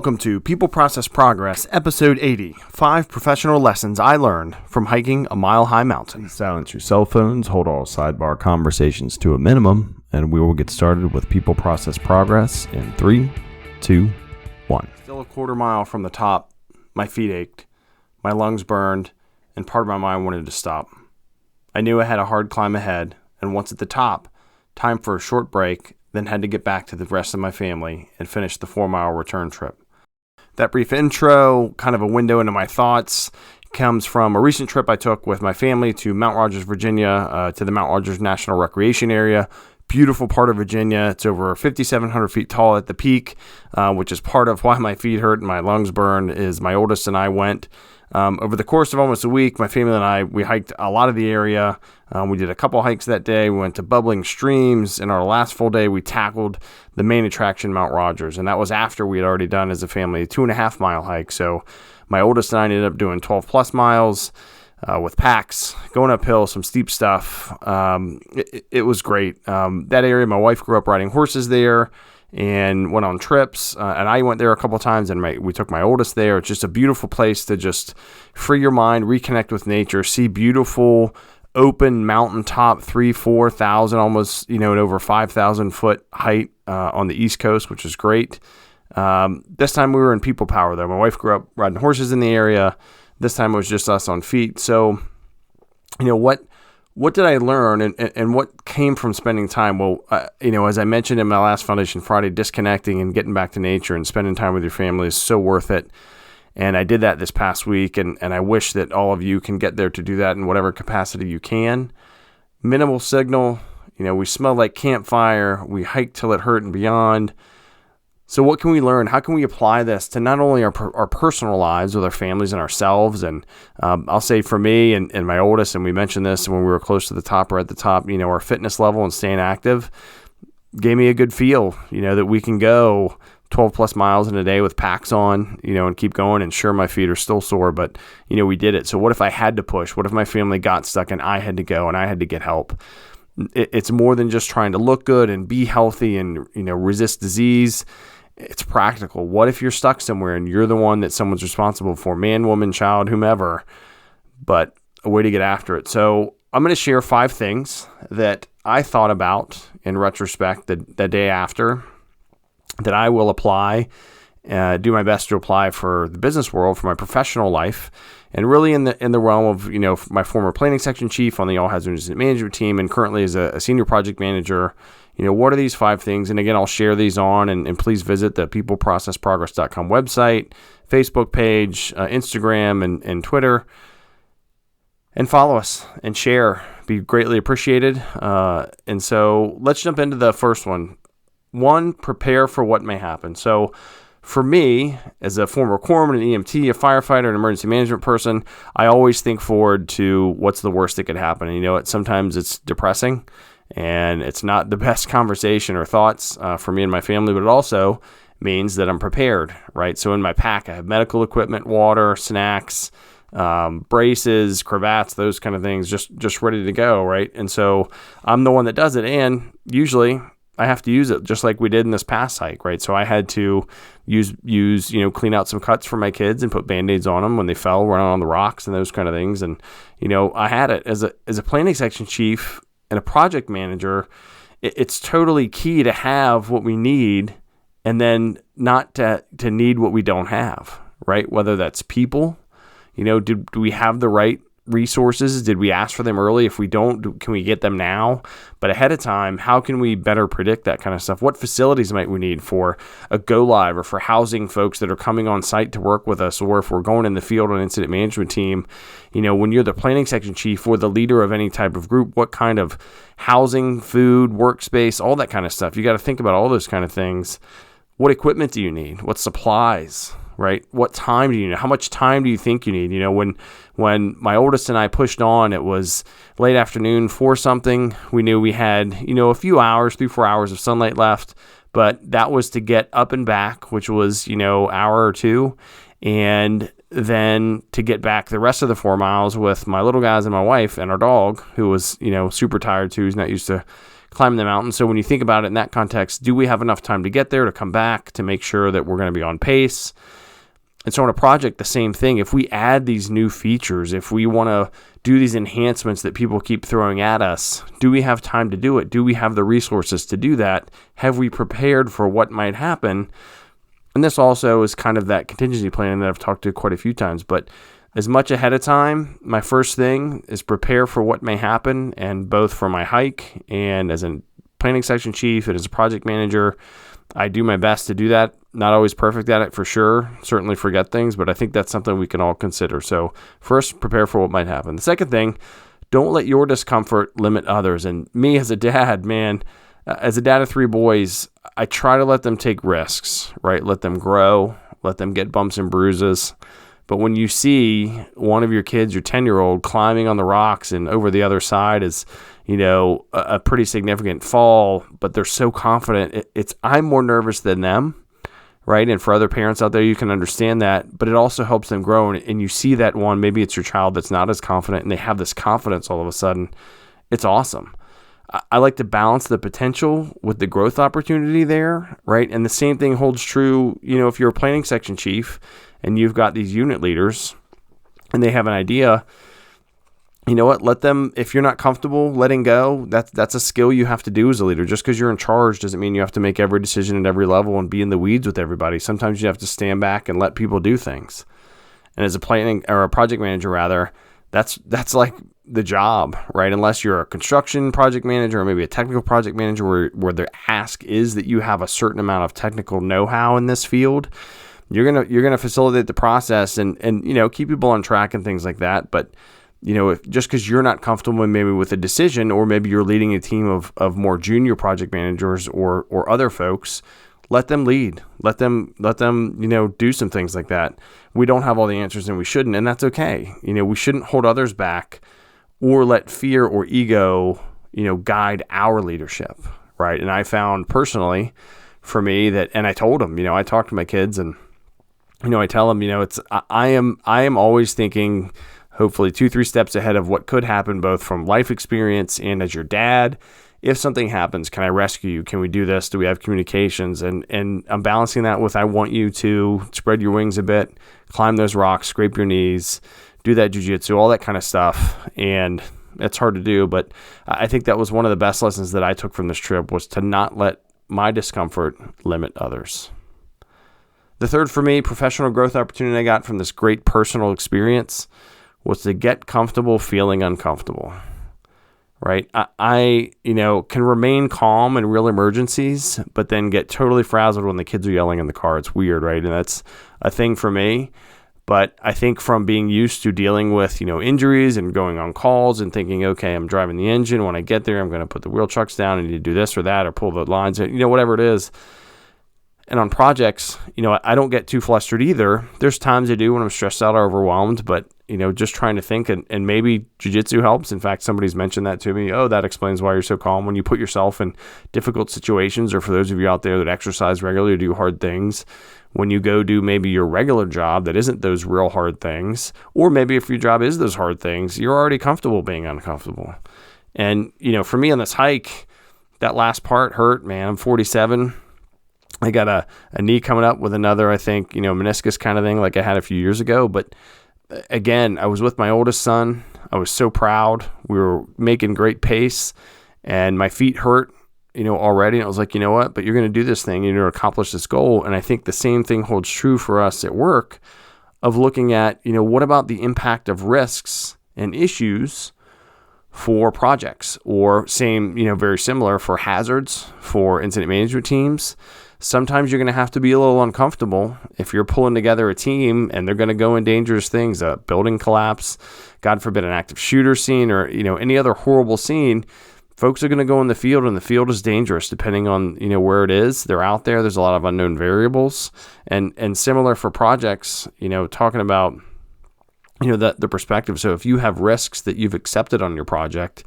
Welcome to People Process Progress, Episode 80, 5 Professional Lessons I Learned from Hiking a Mile-High Mountain. Silence your cell phones, hold all sidebar conversations to a minimum, and we will get started with People Process Progress in 3, 2, 1. Still a quarter mile from the top, my feet ached, my lungs burned, and part of my mind wanted to stop. I knew I had a hard climb ahead, and once at the top, time for a short break, then had to get back to the rest of my family and finish the 4-mile return trip. That brief intro, kind of a window into my thoughts, comes from a recent trip I took with my family to Mount Rogers, Virginia, to the Mount Rogers National Recreation Area. Beautiful part of Virginia. It's over 5,700 feet tall at the peak, which is part of why my feet hurt and my lungs burn. Is my oldest and I went. Over the course of almost a week, my family and I, we hiked a lot of the area. We did a couple hikes that day. We went to bubbling streams. In our last full day, we tackled the main attraction, Mount Rogers. And that was after we had already done, as a family, a 2.5 mile hike. So my oldest and I ended up doing 12 plus miles with packs, going uphill, some steep stuff. It was great. That area, my wife grew up riding horses there and went on trips, and I went there a couple of times, and we took my oldest there. It's just a beautiful place to just free your mind, reconnect with nature, see beautiful open mountaintop, 3,000-4,000, almost, at over 5,000 foot height on the East Coast, which is great. This time we were in people power, though. My wife grew up riding horses in the area. This time it was just us on feet. So, what did I learn and what came from spending time? Well, as I mentioned in my last Foundation Friday, disconnecting and getting back to nature and spending time with your family is so worth it. And I did that this past week, and I wish that all of you can get there to do that in whatever capacity you can. Minimal signal, we smelled like campfire, we hiked till it hurt and beyond. So what can we learn? How can we apply this to not only our personal lives with our families and ourselves? And I'll say for me and my oldest, and we mentioned this when we were close to the top or at the top, our fitness level and staying active gave me a good feel, that we can go 12 plus miles in a day with packs on, and keep going. And sure, my feet are still sore, but, we did it. So what if I had to push? What if my family got stuck and I had to go and I had to get help? It's more than just trying to look good and be healthy and, resist disease. It's practical. What if you're stuck somewhere and you're the one that someone's responsible for, man, woman, child, whomever, but a way to get after it. So I'm going to share 5 things that I thought about in retrospect the day after that I will apply, do my best to apply for the business world, for my professional life, and really in the realm of, my former planning section chief on the All Hazards Management team and currently as a senior project manager. What are these 5 things? And again, I'll share these on, and please visit the peopleprocessprogress.com website, Facebook page, Instagram, and Twitter, and follow us and share. Be greatly appreciated. And so let's jump into the first one. 1, prepare for what may happen. So for me, as a former corpsman, an EMT, a firefighter, an emergency management person, I always think forward to what's the worst that could happen. And sometimes it's depressing. And it's not the best conversation or thoughts for me and my family, but it also means that I'm prepared, right? So in my pack, I have medical equipment, water, snacks, braces, cravats, those kind of things, just ready to go, right? And so I'm the one that does it, and usually I have to use it just like we did in this past hike, right? So I had to use clean out some cuts for my kids and put Band-Aids on them when they fell, run on the rocks and those kind of things. And, I had it as a planning section chief and a project manager. It's totally key to have what we need and then not to need what we don't have, right? Whether that's people, do we have the right resources? Did we ask for them early? If we don't, can we get them now? But ahead of time, how can we better predict that kind of stuff? What facilities might we need for a go live or for housing folks that are coming on site to work with us, or if we're going in the field on incident management team? When you're the planning section chief or the leader of any type of group, what kind of housing, food, workspace, all that kind of stuff? You got to think about all those kind of things. What equipment do you need? What supplies? Right? What time do you need? How much time do you think you need? When my oldest and I pushed on, it was late afternoon, 4 something. We knew we had, a few hours, 3-4 hours of sunlight left, but that was to get up and back, which was, hour or 2. And then to get back the rest of the 4 miles with my little guys and my wife and our dog, who was, super tired too. He's not used to climbing the mountain. So when you think about it in that context, do we have enough time to get there, to come back, to make sure that we're going to be on pace? And so on a project, the same thing. If we add these new features, if we want to do these enhancements that people keep throwing at us, do we have time to do it? Do we have the resources to do that? Have we prepared for what might happen? And this also is kind of that contingency planning that I've talked to quite a few times. But as much ahead of time, my first thing is prepare for what may happen. And both for my hike and as a planning section chief and as a project manager, I do my best to do that. Not always perfect at it for sure. Certainly forget things, but I think that's something we can all consider. So first, prepare for what might happen. The second thing, don't let your discomfort limit others. And me as a dad, man, as a dad of 3 boys, I try to let them take risks, right? Let them grow, let them get bumps and bruises. But when you see one of your kids, your 10-year-old, climbing on the rocks and over the other side is, a pretty significant fall, but they're so confident, I'm more nervous than them, right? And for other parents out there, you can understand that, but it also helps them grow. And you see that one, maybe it's your child that's not as confident and they have this confidence all of a sudden. It's awesome. I like to balance the potential with the growth opportunity there, right? And the same thing holds true, if you're a planning section chief and you've got these unit leaders and they have an idea, you know what? Let them, if you're not comfortable letting go, that's a skill you have to do as a leader. Just because you're in charge doesn't mean you have to make every decision at every level and be in the weeds with everybody. Sometimes you have to stand back and let people do things. And as a planning or a project manager, rather, that's like the job, right? Unless you're a construction project manager or maybe a technical project manager where the ask is that you have a certain amount of technical know-how in this field, you're gonna facilitate the process and keep people on track and things like that. But if just because you're not comfortable maybe with a decision, or maybe you're leading a team of more junior project managers or other folks, let them lead. Let them do some things like that. We don't have all the answers and we shouldn't, and that's okay. We shouldn't hold others back or let fear or ego, guide our leadership, right? And I found personally for me that, and I told them, I talked to my kids and, I tell them, I am always thinking hopefully 2-3 steps ahead of what could happen, both from life experience and as your dad. If something happens, can I rescue you? Can we do this? Do we have communications? And I'm balancing that with, I want you to spread your wings a bit, climb those rocks, scrape your knees, do that jiu-jitsu, all that kind of stuff. And it's hard to do, but I think that was one of the best lessons that I took from this trip, was to not let my discomfort limit others. The third for me, professional growth opportunity I got from this great personal experience was to get comfortable feeling uncomfortable, right? I can remain calm in real emergencies, but then get totally frazzled when the kids are yelling in the car. It's weird, right? And that's a thing for me. But I think from being used to dealing with, injuries and going on calls and thinking, okay, I'm driving the engine. When I get there, I'm going to put the wheel chucks down. I need to do this or that or pull the lines, whatever it is. And on projects, I don't get too flustered either. There's times I do when I'm stressed out or overwhelmed, but, just trying to think, and maybe jiu-jitsu helps. In fact, somebody's mentioned that to me. Oh, that explains why you're so calm. When you put yourself in difficult situations, or for those of you out there that exercise regularly or do hard things, when you go do maybe your regular job that isn't those real hard things, or maybe if your job is those hard things, you're already comfortable being uncomfortable. And, for me on this hike, that last part hurt, man. I'm 47. I got a knee coming up with another, I think, meniscus kind of thing like I had a few years ago. But again, I was with my oldest son. I was so proud. We were making great pace and my feet hurt, already. And I was like, you know what, but you're going to do this thing. You're going to accomplish this goal. And I think the same thing holds true for us at work, of looking at, what about the impact of risks and issues for projects, or same, very similar for hazards, for incident management teams. Sometimes you're going to have to be a little uncomfortable if you're pulling together a team and they're going to go in dangerous things, a building collapse, God forbid, an active shooter scene, or, any other horrible scene. Folks are going to go in the field, and the field is dangerous depending on, where it is. They're out there. There's a lot of unknown variables, and similar for projects, talking about, the perspective. So if you have risks that you've accepted on your project,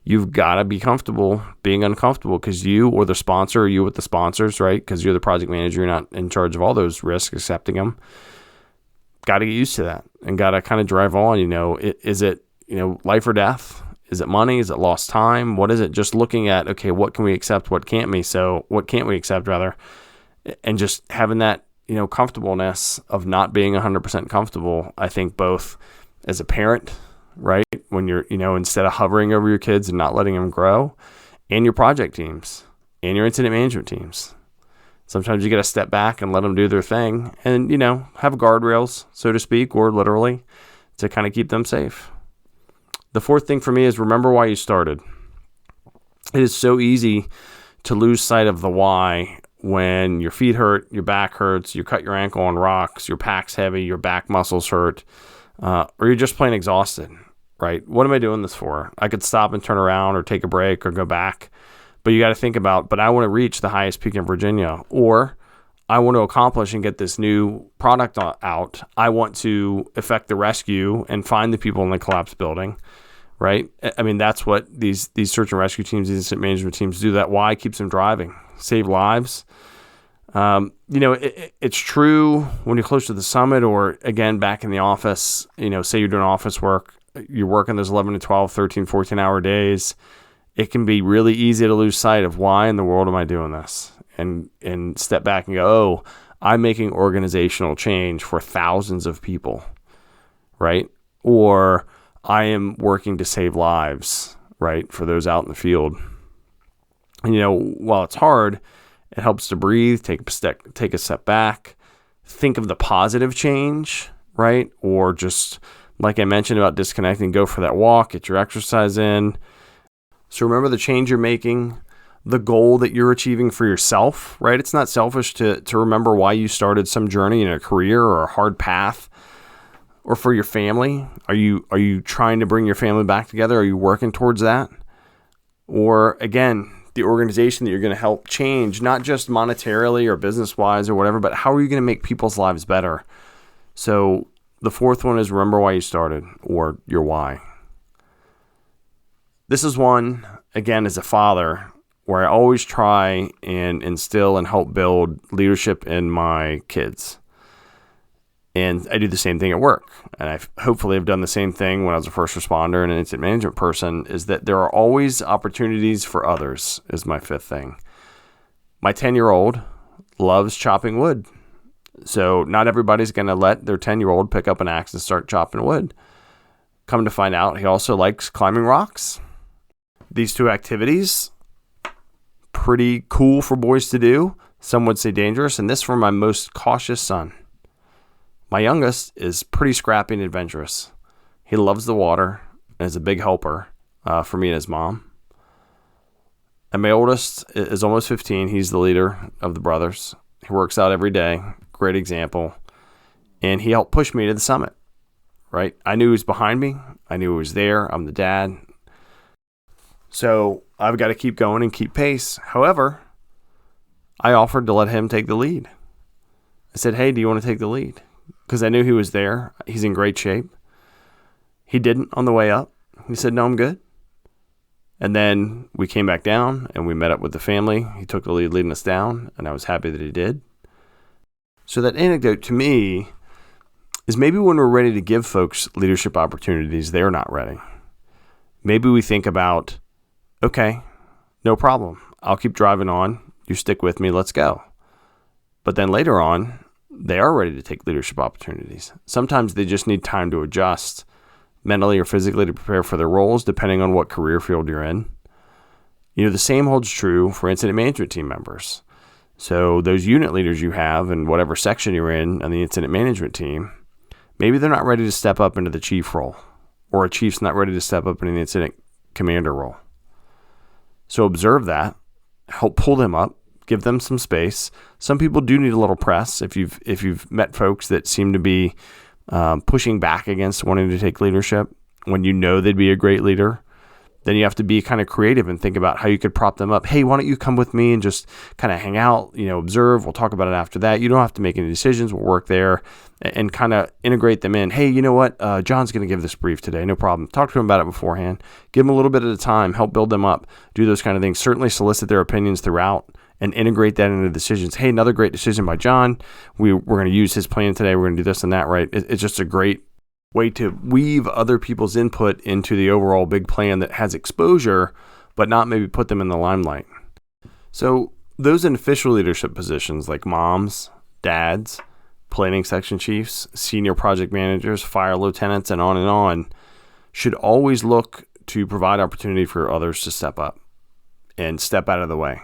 you've got to be comfortable being uncomfortable, because you or the sponsor, or you with the sponsors, right? Because you're the project manager, you're not in charge of all those risks, accepting them. Got to get used to that, and got to kind of drive on. Is it life or death? Is it money? Is it lost time? What is it? Just looking at, okay, what can we accept? What can't we? So what can't we accept rather? And just having that, comfortableness of not being 100% comfortable, I think both as a parent, right? When you're, instead of hovering over your kids and not letting them grow, and your project teams and your incident management teams. Sometimes you got to step back and let them do their thing and, have guardrails, so to speak, or literally to kind of keep them safe. The fourth thing for me is remember why you started. It is so easy to lose sight of the why when your feet hurt, your back hurts, you cut your ankle on rocks, your pack's heavy, your back muscles hurt, or you're just plain exhausted, right? What am I doing this for? I could stop and turn around or take a break or go back. But you got to think about, but I want to reach the highest peak in Virginia, or I want to accomplish and get this new product out. I want to effect the rescue and find the people in the collapsed building, right? I mean, that's what these search and rescue teams, these incident management teams do. That why keeps them driving, save lives. It's true when you're close to the summit or, again, back in the office, say you're doing office work, you're working those 11 to 12, 13, 14-hour days. It can be really easy to lose sight of why in the world am I doing this and step back and go, oh, I'm making organizational change for thousands of people, right? Or I am working to save lives, right, for those out in the field. And, while it's hard, it helps to breathe, take a step back, think of the positive change, right? Or just, like I mentioned about disconnecting, go for that walk, get your exercise in. So remember the change you're making, the goal that you're achieving for yourself, right? It's not selfish to remember why you started some journey in a career or a hard path, or for your family. Are you trying to bring your family back together? Are you working towards that? Or again, the organization that you're going to help change, not just monetarily or business-wise or whatever, but how are you going to make people's lives better? So the fourth one is remember why you started, or your why. This is one, again, as a father, where I always try and instill and help build leadership in my kids. And I do the same thing at work. And I hopefully have done the same thing when I was a first responder and an incident management person, is that there are always opportunities for others, is my fifth thing. My 10-year-old loves chopping wood. So not everybody's going to let their 10-year-old pick up an axe and start chopping wood. Come to find out, he also likes climbing rocks. These two activities, pretty cool for boys to do. Some would say dangerous. And this for my most cautious son. My youngest is pretty scrappy and adventurous. He loves the water and is a big helper for me and his mom. And my oldest is almost 15. He's the leader of the brothers. He works out every day. Great example. And he helped push me to the summit, right? I knew he was behind me. I knew he was there. I'm the dad. So I've got to keep going and keep pace. However, I offered to let him take the lead. I said, hey, do you want to take the lead? Because I knew he was there. He's in great shape. He didn't on the way up. He said, no, I'm good. And then we came back down and we met up with the family. He took the lead leading us down, and I was happy that he did. So that anecdote to me is maybe when we're ready to give folks leadership opportunities, they're not ready. Maybe we think about, okay, no problem. I'll keep driving on. You stick with me. Let's go. But then later on, they are ready to take leadership opportunities. Sometimes they just need time to adjust mentally or physically to prepare for their roles, depending on what career field you're in. The same holds true for incident management team members. So those unit leaders you have in whatever section you're in on the incident management team, maybe they're not ready to step up into the chief role, or a chief's not ready to step up into the incident commander role. So observe that, help pull them up, give them some space. Some people do need a little press. If you've met folks that seem to be pushing back against wanting to take leadership when you know they'd be a great leader, then you have to be kind of creative and think about how you could prop them up. Hey, why don't you come with me and just kind of hang out, observe. We'll talk about it after that. You don't have to make any decisions. We'll work there and kind of integrate them in. Hey, you know what? John's going to give this brief today. No problem. Talk to him about it beforehand. Give them a little bit at a time. Help build them up. Do those kind of things. Certainly solicit their opinions throughout and integrate that into decisions. Hey, another great decision by John. We're going to use his plan today. We're going to do this and that, right? It's just a great way to weave other people's input into the overall big plan that has exposure, but not maybe put them in the limelight. So those in official leadership positions like moms, dads, planning section chiefs, senior project managers, fire lieutenants, and on, should always look to provide opportunity for others to step up and step out of the way.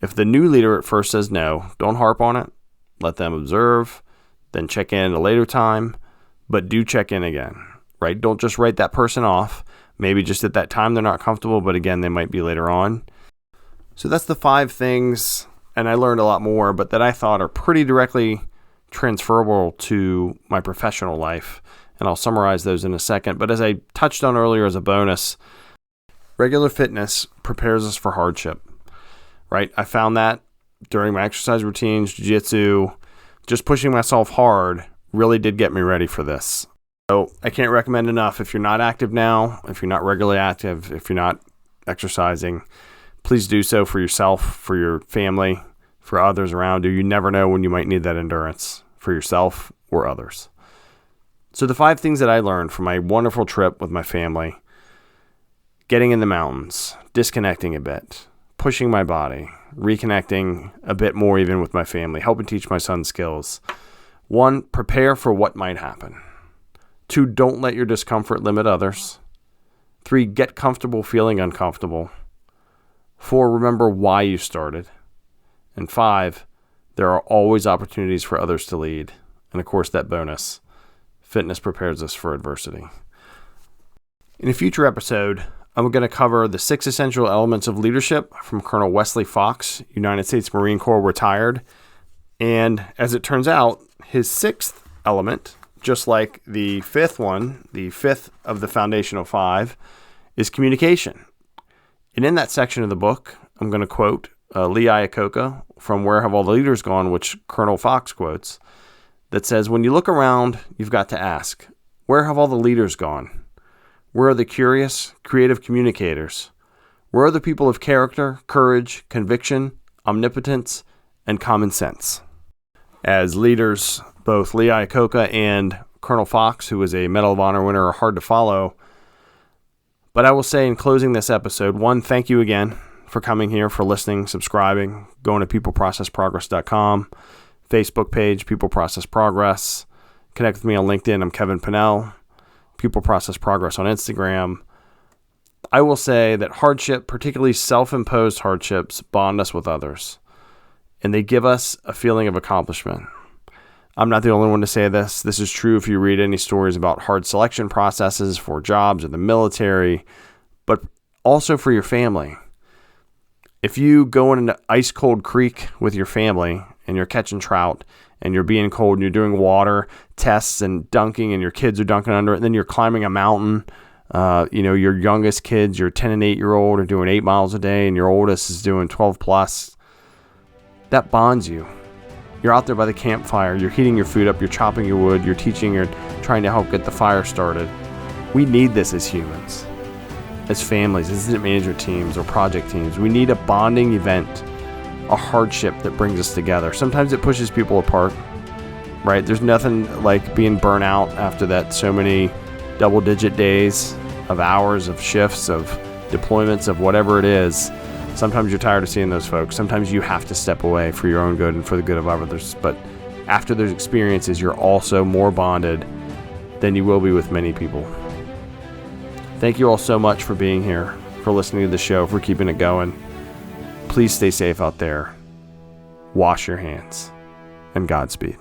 If the new leader at first says no, don't harp on it. Let them observe, then check in at a later time, but do check in again, right? Don't just write that person off. Maybe just at that time they're not comfortable, but again, they might be later on. So that's the 5 things, and I learned a lot more, but that I thought are pretty directly transferable to my professional life, and I'll summarize those in a second. But as I touched on earlier as a bonus, regular fitness prepares us for hardship, right? I found that during my exercise routines, jiu-jitsu, just pushing myself hard really did get me ready for this. So I can't recommend enough. If you're not active now, if you're not regularly active, if you're not exercising, please do so for yourself, for your family, for others around you. You never know when you might need that endurance for yourself or others. So the 5 things that I learned from my wonderful trip with my family: getting in the mountains, disconnecting a bit, pushing my body, reconnecting a bit more even with my family, helping teach my son skills. 1, prepare for what might happen. 2, don't let your discomfort limit others. 3, get comfortable feeling uncomfortable. 4, remember why you started. And 5, there are always opportunities for others to lead. And of course, that bonus, fitness prepares us for adversity. In a future episode, I'm going to cover the 6 essential elements of leadership from Colonel Wesley Fox, United States Marine Corps, retired. And as it turns out, his 6th element, just like the 5th one, the 5th of the foundational 5, is communication. And in that section of the book, I'm going to quote Lee Iacocca from Where Have All the Leaders Gone?, which Colonel Fox quotes, that says, when you look around, you've got to ask, where have all the leaders gone? Where are the curious, creative communicators? Where are the people of character, courage, conviction, omnipotence, and common sense? As leaders, both Lee Iacocca and Colonel Fox, who is a Medal of Honor winner, are hard to follow. But I will say in closing this episode, 1, thank you again for coming here, for listening, subscribing, going to peopleprocessprogress.com, Facebook page, People Process Progress. Connect with me on LinkedIn. I'm Kevin Pinnell. People Process Progress on Instagram. I will say that hardship, particularly self-imposed hardships, bond us with others, and they give us a feeling of accomplishment. I'm not the only one to say this. This is true if you read any stories about hard selection processes for jobs in the military, but also for your family. If you go in an ice cold creek with your family and you're catching trout and you're being cold and you're doing water tests and dunking and your kids are dunking under it, and then you're climbing a mountain, your youngest kids, your 10 and 8-year-old, are doing 8 miles a day and your oldest is doing 12 plus, that bonds you. You're out there by the campfire, you're heating your food up, you're chopping your wood, you're teaching, you're trying to help get the fire started. We need this as humans, as families, as incident management teams or project teams. We need a bonding event, a hardship that brings us together. Sometimes it pushes people apart, right? There's nothing like being burnt out after that, so many double-digit days of hours, of shifts, of deployments, of whatever it is. Sometimes you're tired of seeing those folks. Sometimes you have to step away for your own good and for the good of others. But after those experiences, you're also more bonded than you will be with many people. Thank you all so much for being here, for listening to the show, for keeping it going. Please stay safe out there. Wash your hands, and Godspeed.